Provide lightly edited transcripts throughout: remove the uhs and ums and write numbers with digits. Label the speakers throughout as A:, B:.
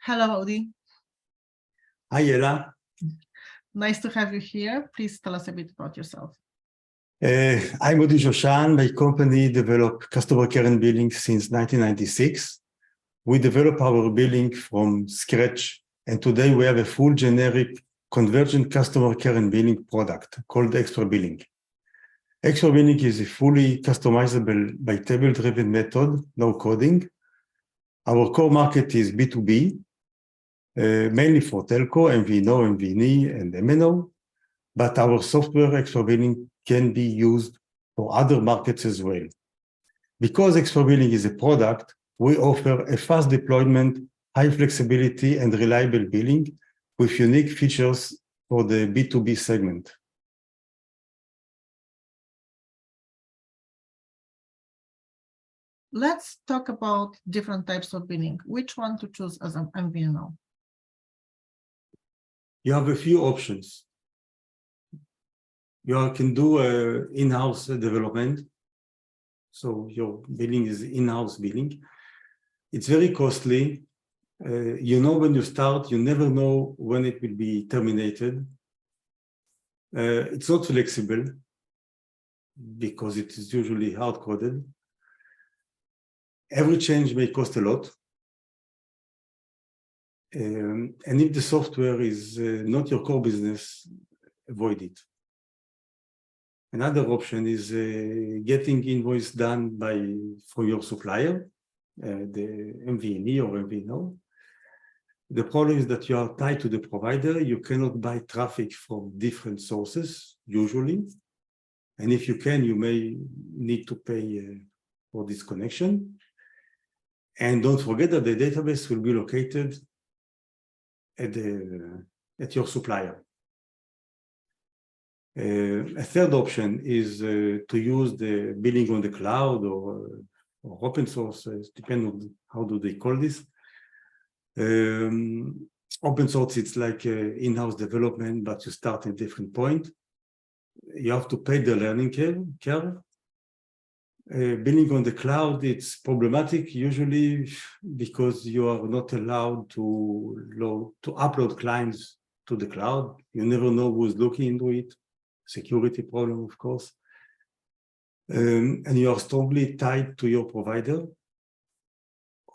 A: Hello, Audi.
B: Hi, Ella.
A: Nice to have you here. Please tell us a bit about yourself.
B: I'm Udi Shoshan. My company developed customer care and billing since 1996. We develop our billing from scratch, and today we have a full generic convergent customer care and billing product called XpertBilling. XpertBilling is a fully customizable by table-driven method, no coding. Our core market is B2B, mainly for telco, MVNO, MVNE, and MNO, but our software XpertBilling can be used for other markets as well. Because XpertBilling is a product, we offer a fast deployment, high flexibility, and reliable billing with unique features for the B2B segment.
A: Let's talk about different types of billing. Which one to choose as an MVNO?
B: You have a few options. You can do in-house development. So your billing is in-house billing. It's very costly. You know when you start, you never know when it will be terminated. It's not flexible because it is usually hard-coded. Every change may cost a lot. And if the software is not your core business, avoid it. Another option is getting invoice done for your supplier, the MVNE or MVNO. The problem is that you are tied to the provider. You cannot buy traffic from different sources, usually. And if you can, you may need to pay for this connection. And don't forget that the database will be located at your supplier. A third option is to use the billing on the cloud or open source, depending on how do they call this. Open source, it's like in-house development, but you start at a different point. You have to pay the learning curve. Billing on the cloud, it's problematic usually because you are not allowed to upload clients to the cloud. You never know who's looking into it. Security problem, of course. And you are strongly tied to your provider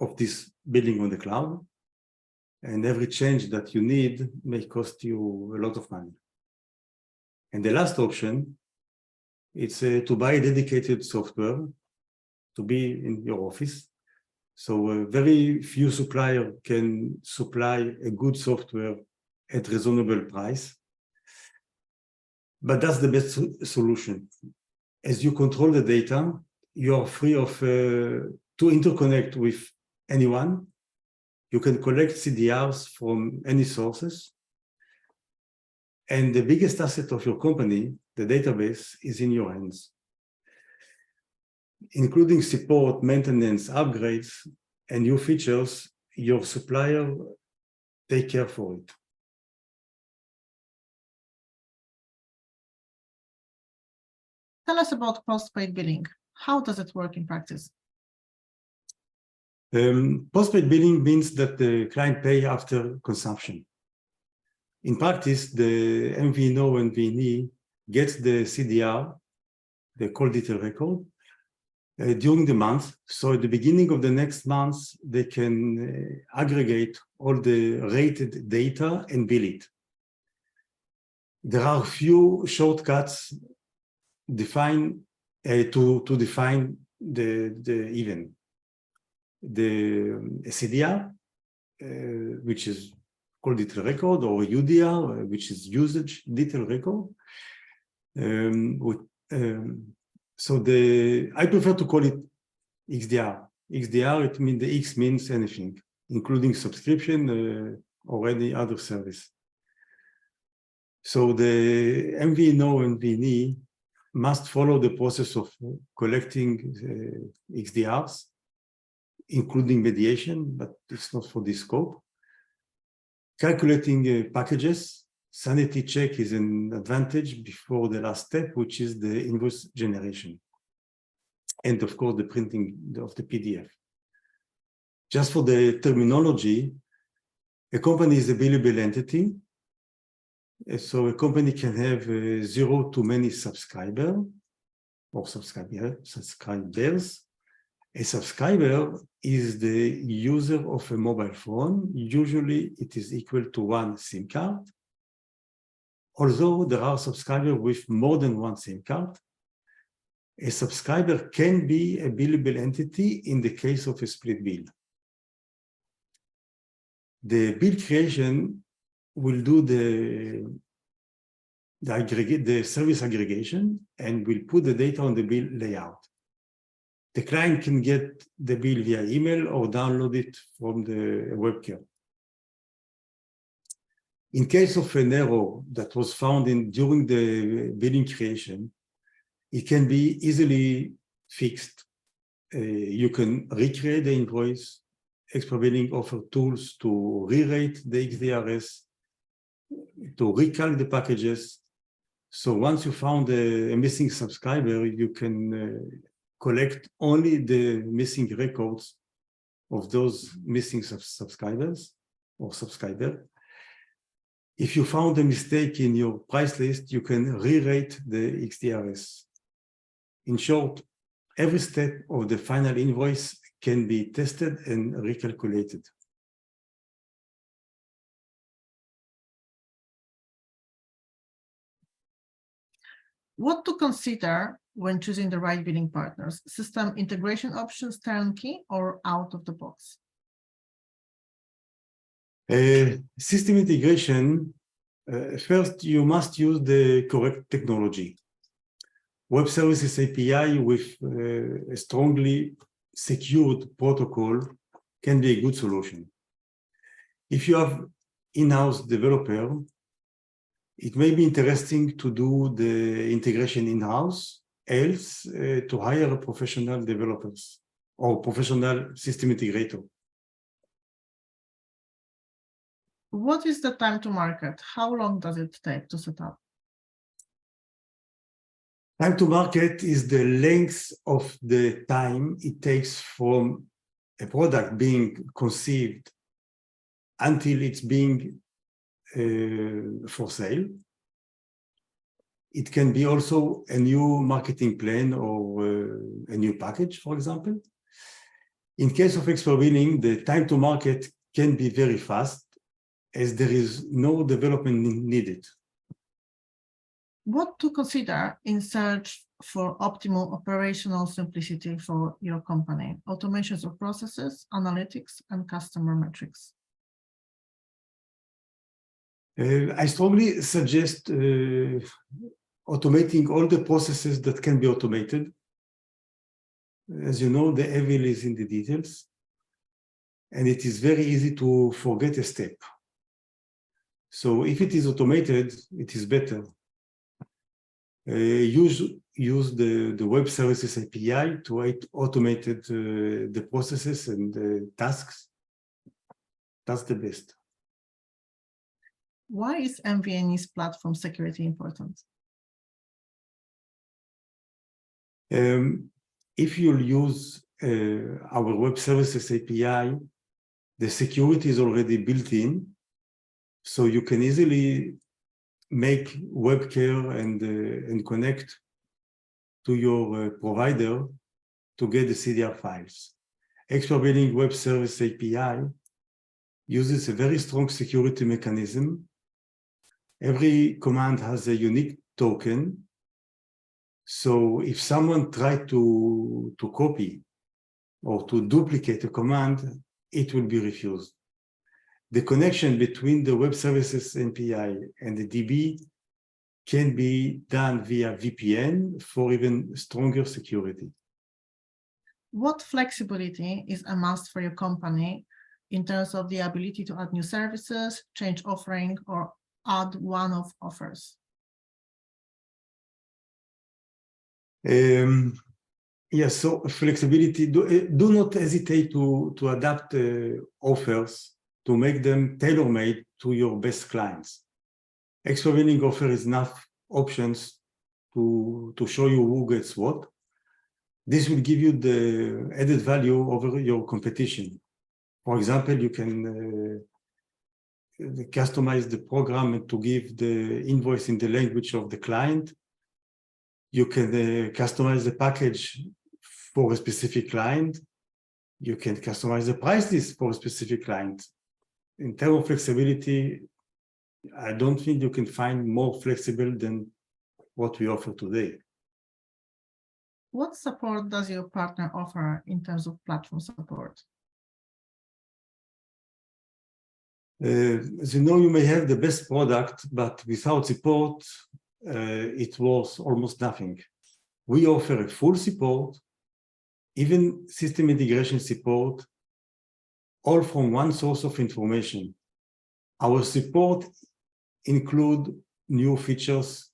B: of this billing on the cloud. And every change that you need may cost you a lot of money. And the last option, it's to buy dedicated software to be in your office. So very few suppliers can supply a good software at reasonable price. But that's the best solution. As you control the data, you are free to interconnect with anyone. You can collect CDRs from any sources. And the biggest asset of your company, the database, is in your hands, including support, maintenance, upgrades, and new features. Your supplier take care for it.
A: Tell us about postpaid billing. How does it work in practice?
B: Postpaid billing means that the client pay after consumption. In practice, the MVNO and MVNE gets the CDR, the call detail record, during the month. So at the beginning of the next month, they can aggregate all the rated data and bill it. There are few shortcuts to define the event. The CDR, which is call detail record, or UDR, which is usage detail record. So I prefer to call it XDR. XDR, it means the X means anything, including subscription or any other service. So the MVNO and MVNE must follow the process of collecting XDRs, including mediation, but it's not for this scope. Calculating packages. Sanity check is an advantage before the last step, which is the invoice generation. And of course, the printing of the PDF. Just for the terminology, A company is a billable entity. So a company can have 0 to many subscribers or subscribers. A subscriber is the user of a mobile phone. Usually it is equal to 1 SIM card. Although there are subscribers with more than 1 SIM card, a subscriber can be a billable entity in the case of a split bill. The bill creation will do the service aggregation and will put the data on the bill layout. The client can get the bill via email or download it from the webcam. In case of an error that was found during the billing creation, it can be easily fixed. You can recreate the invoice. XpertBilling offers tools to re-rate the XDRS, to recalculate the packages. So once you found a missing subscriber, you can collect only the missing records of those missing subscribers or subscriber. If you found a mistake in your price list, you can re-rate the XDRS. In short, every step of the final invoice can be tested and recalculated.
A: What to consider when choosing the right billing partners? System integration options, turnkey, or out of the box?
B: System integration, first you must use the correct technology. Web Services API with a strongly secured protocol can be a good solution. If you have in-house developer, it may be interesting to do the integration in-house, else to hire professional developers or professional system integrator.
A: What is the time to market? How long does it take to set up?
B: Time to market is the length of the time it takes from a product being conceived until it's being for sale. It can be also a new marketing plan or a new package, for example. In case of XpertBilling, the time to market can be very fast as there is no development needed.
A: What to consider in search for optimal operational simplicity for your company? Automations of processes, analytics, and customer metrics.
B: I strongly suggest automating all the processes that can be automated. As you know, the evil is in the details, and it is very easy to forget a step. So if it is automated, it is better. Use the Web Services API to automate the processes and the tasks. That's the best.
A: Why is MVNO's platform security important?
B: If you'll use our Web Services API, the security is already built in, so you can easily make webcare and connect to your provider to get the CDR files. XpertBilling Web Service API uses a very strong security mechanism. Every command has a unique token. So if someone tried to copy or to duplicate a command, it will be refused. The connection between the Web Services API and the DB can be done via VPN for even stronger security.
A: What flexibility is a must for your company in terms of the ability to add new services, change offering, or add one-off offers?
B: Yes, so flexibility, do not hesitate to adapt offers to make them tailor-made to your best clients. XpertBilling offers enough options to show you who gets what. This will give you the added value over your competition. For example, you can customize the program and to give the invoice in the language of the client. You can customize the package for a specific client. You can customize the price list for a specific client. In terms of flexibility, I don't think you can find more flexible than what we offer today.
A: What support does your partner offer in terms of platform support?
B: As you know, you may have the best product, but without support, it was almost nothing. We offer a full support, even system integration support, all from one source of information. Our support include new features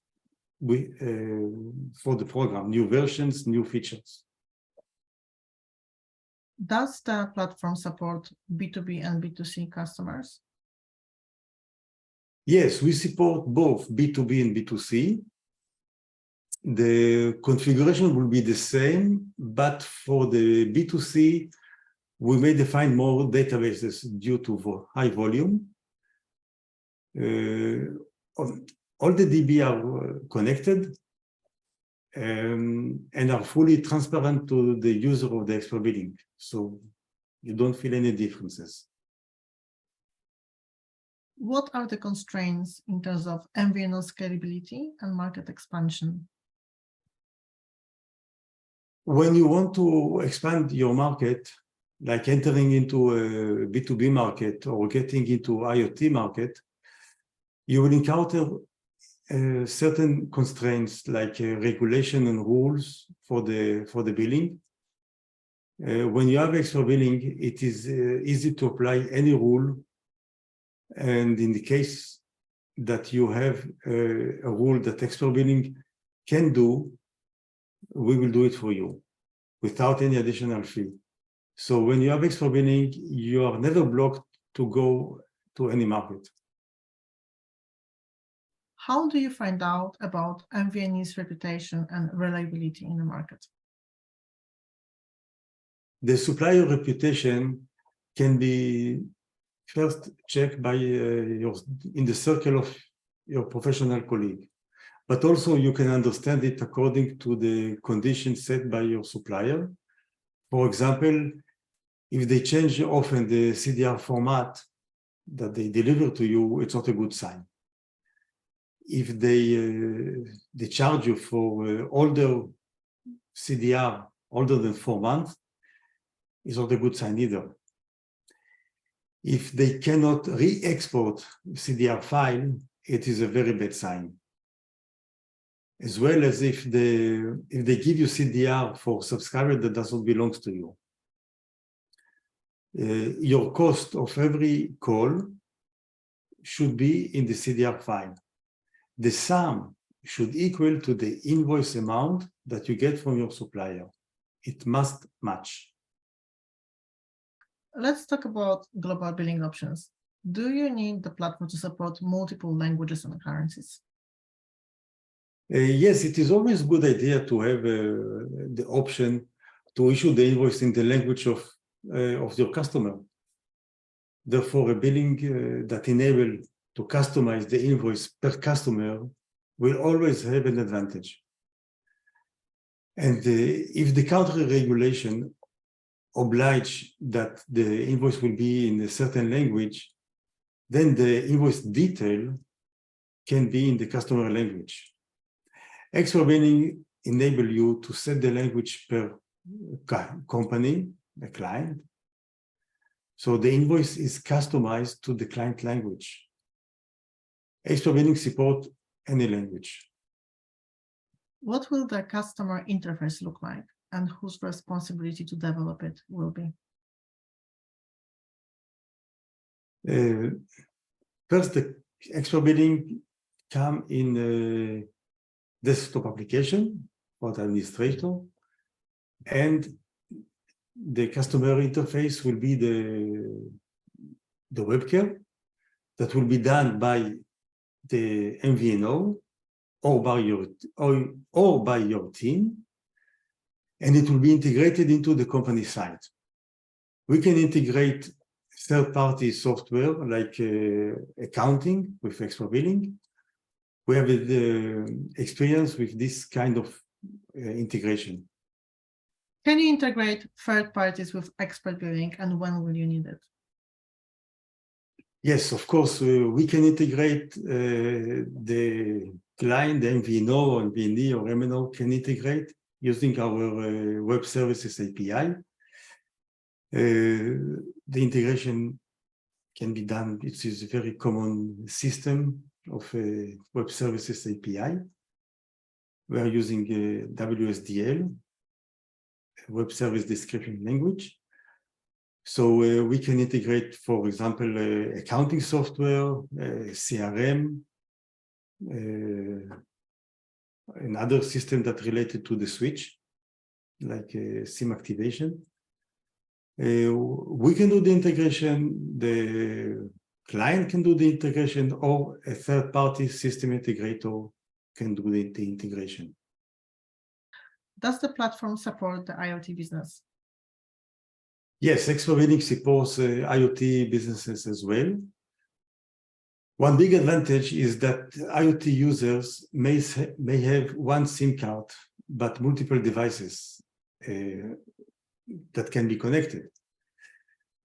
B: for the program, new versions, new features.
A: Does the platform support B2B and B2C customers?
B: Yes, we support both B2B and B2C. The configuration will be the same, but for the B2C, we may define more databases due to high volume. All the DB are connected and are fully transparent to the user of the XpertBilling. So you don't feel any differences.
A: What are the constraints in terms of MVNO scalability and market expansion?
B: When you want to expand your market, like entering into a B2B market or getting into IoT market, you will encounter certain constraints like regulation and rules for the billing. When you have XpertBilling, it is easy to apply any rule. And in the case that you have a rule that XpertBilling can do, we will do it for you without any additional fee. So when you have XpertBilling, you are never blocked to go to any market.
A: How do you find out about MVNE's reputation and reliability in the market?
B: The supplier reputation can be first checked by in the circle of your professional colleague, but also you can understand it according to the conditions set by your supplier. For example, if they change often the CDR format that they deliver to you, it's not a good sign. If they charge you for older CDR, older than 4 months, it's not a good sign either. If they cannot re-export CDR file, it is a very bad sign. As well as if they give you CDR for subscriber that does not belong to you. Your cost of every call should be in the CDR file. The sum should equal to the invoice amount that you get from your supplier. It must match.
A: Let's talk about global billing options. Do you need the platform to support multiple languages and currencies?
B: Yes, it is always a good idea to have the option to issue the invoice in the language of your customer. Therefore, a billing that enables to customize the invoice per customer will always have an advantage. And if the country regulation oblige that the invoice will be in a certain language, then the invoice detail can be in the customer language. XpertBilling enables you to set the language per company, the client. So the invoice is customized to the client language. XpertBilling supports any language.
A: What will the customer interface look like, and whose responsibility to develop it will be?
B: First, the XpertBilling comes in a desktop application for the administrator, and the customer interface will be the webcam that will be done by the MVNO or by your team, and it will be integrated into the company site. We can integrate third-party software like accounting with XpertBilling. We have experience with this kind of integration.
A: Can you integrate third parties with XpertBilling, and when will you need it?
B: Yes, of course, we can integrate the client, the MVNO or MVNE or MNO can integrate using our web services API. The integration can be done. It is a very common system of web services API. We are using WSDL, web service description language. So we can integrate, for example, accounting software, CRM, another system that related to the switch, like SIM activation. We can do the integration, the client can do the integration, or a third-party system integrator can do the integration.
A: Does the platform support the IoT business?
B: Yes, XpertBilling supports IoT businesses as well. One big advantage is that IoT users may have one SIM card, but multiple devices that can be connected.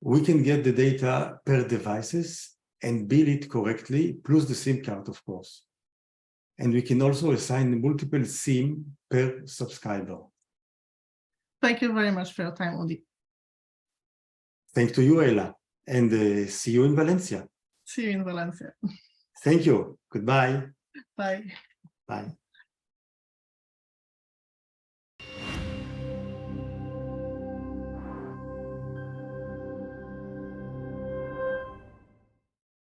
B: We can get the data per devices and bill it correctly, plus the SIM card, of course. And we can also assign multiple SIM per subscriber.
A: Thank you very much for your time, Udi.
B: Thanks to you, Ella, and see you in Valencia.
A: See you in Valencia.
B: Thank you. Goodbye.
A: Bye.
B: Bye.